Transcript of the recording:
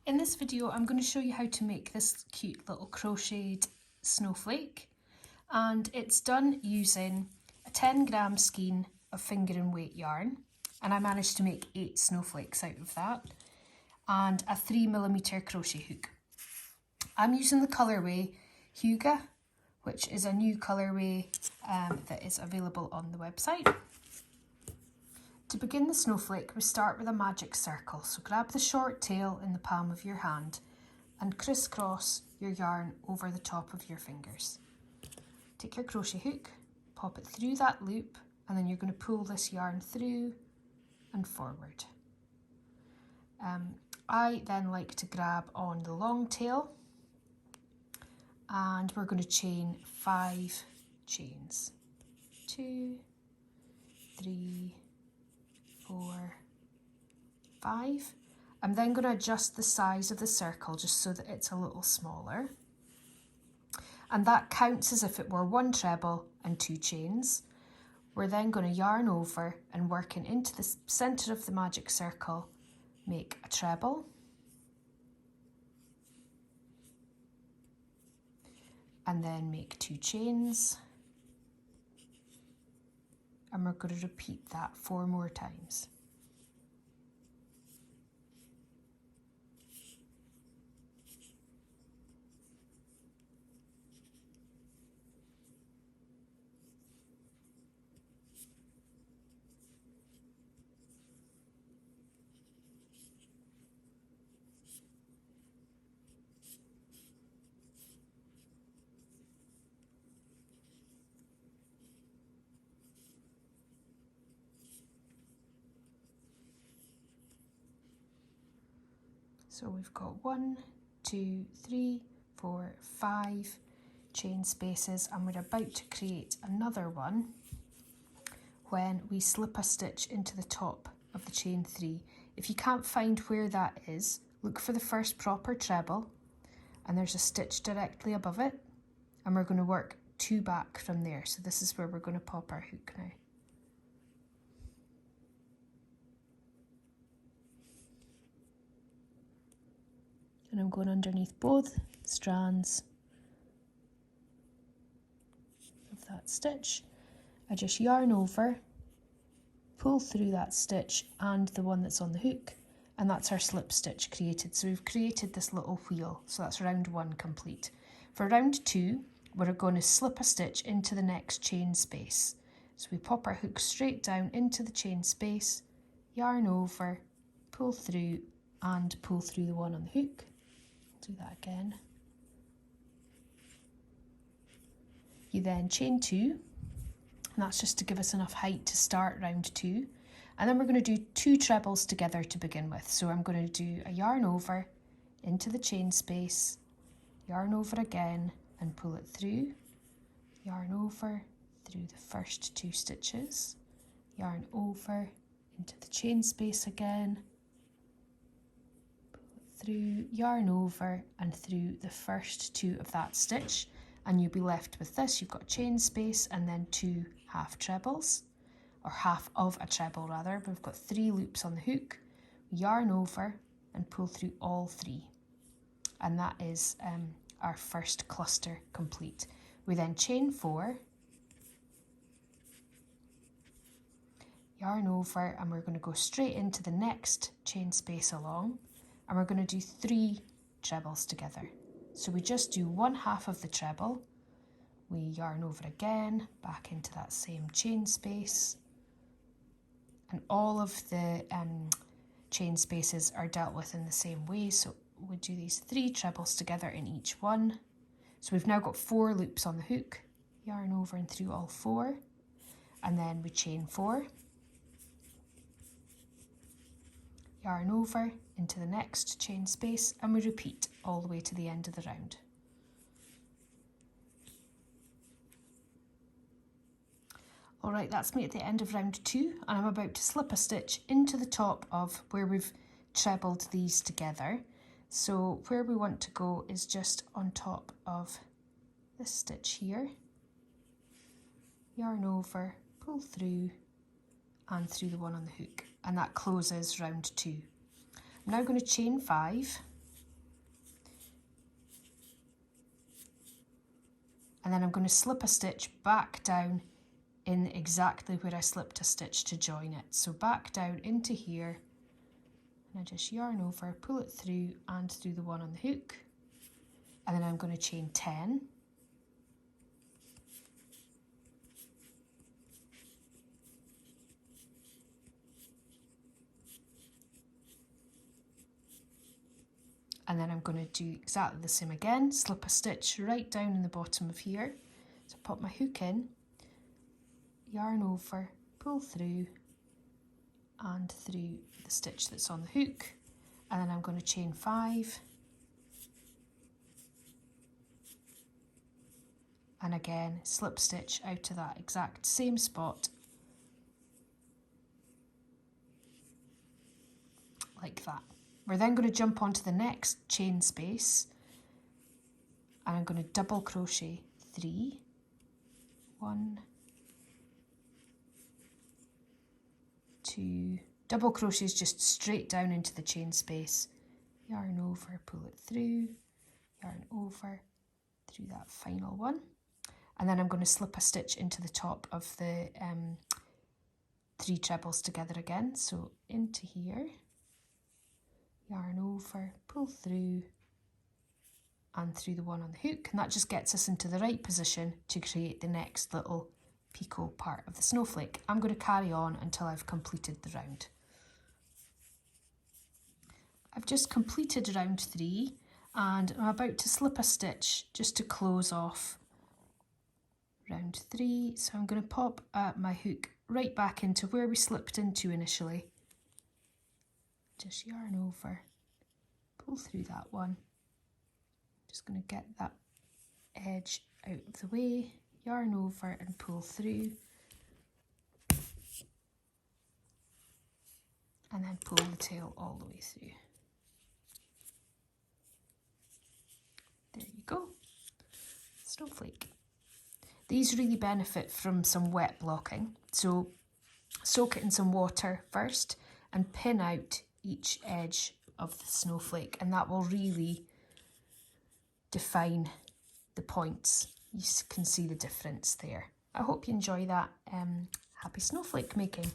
In this video I'm going to show you how to make this cute little crocheted snowflake, and it's done using a 10-gram skein of finger and weight yarn, and I managed to make 8 snowflakes out of that, and a 3mm crochet hook. I'm using the colourway Hygge, which is a new colourway that is available on the website. To begin the snowflake, we start with a magic circle, so grab the short tail in the palm of your hand and crisscross your yarn over the top of your fingers. Take your crochet hook, pop it through that loop, and then you're going to pull this yarn through and forward. I then like to grab on the long tail, and we're going to chain 5 chains. 2, 3, 4, 5. I'm then going to adjust the size of the circle just so that it's a little smaller. And that counts as if it were 1 treble and 2 chains. We're then going to yarn over and working into the centre of the magic circle, make a treble. And then make 2 chains. And we're going to repeat that 4 more times. So we've got 1, 2, 3, 4, 5 chain spaces, and we're about to create another one when we slip a stitch into the top of the chain 3. If you can't find where that is, look for the first proper treble, and there's a stitch directly above it, and we're going to work 2 back from there. So this is where we're going to pop our hook now. And I'm going underneath both strands of that stitch. I just yarn over, pull through that stitch and the one that's on the hook, and that's our slip stitch created. So we've created this little wheel, so that's round 1 complete. For round 2, we're going to slip a stitch into the next chain space. So we pop our hook straight down into the chain space, yarn over, pull through, and pull through the one on the hook. Do that again. You then chain 2, and that's just to give us enough height to start round 2. And then we're going to do 2 trebles together to begin with. So I'm going to do a yarn over into the chain space, yarn over again and pull it through, yarn over through the first 2 stitches, yarn over into the chain space again, through, yarn over and through the first 2 of that stitch, and you'll be left with this. You've got chain space and then 2 half trebles, or half of a treble rather. We've got 3 loops on the hook, yarn over and pull through all 3, and that is our first cluster complete. We then chain 4, yarn over, and we're going to go straight into the next chain space along, and we're going to do 3 trebles together. So we just do 1/2 of the treble, we yarn over again, back into that same chain space, and all of the chain spaces are dealt with in the same way. So we do these 3 trebles together in each one. So we've now got 4 loops on the hook, yarn over and through all 4, and then we chain 4, yarn over into the next chain space, and we repeat all the way to the end of the round. Alright, that's me at the end of round 2, and I'm about to slip a stitch into the top of where we've trebled these together. So where we want to go is just on top of this stitch here, yarn over, pull through and through the one on the hook, and that closes round 2. I'm now going to chain 5, and then I'm going to slip a stitch back down in exactly where I slipped a stitch to join it. So back down into here, and I just yarn over, pull it through and through the one on the hook, and then I'm going to chain 10. And then I'm going to do exactly the same again, slip a stitch right down in the bottom of here. So pop my hook in, yarn over, pull through and through the stitch that's on the hook, and then I'm going to chain 5, and again slip stitch out to that exact same spot like that. We're then going to jump onto the next chain space, and I'm going to double crochet 3, 1, 2, double crochets just straight down into the chain space, yarn over, pull it through, yarn over, through that final one, and then I'm going to slip a stitch into the top of the 3 trebles together again, so into here, yarn over, pull through and through the one on the hook, and that just gets us into the right position to create the next little picot part of the snowflake. I'm going to carry on until I've completed the round. I've just completed round 3 and I'm about to slip a stitch just to close off round 3, so I'm going to pop my hook right back into where we slipped into initially. Just yarn over, pull through that one, just going to get that edge out of the way, yarn over and pull through, and then pull the tail all the way through. There you go, snowflake. These really benefit from some wet blocking, so soak it in some water first and pin out each edge of the snowflake, and that will really define the points. You can see the difference there. I hope you enjoy that. Happy snowflake making.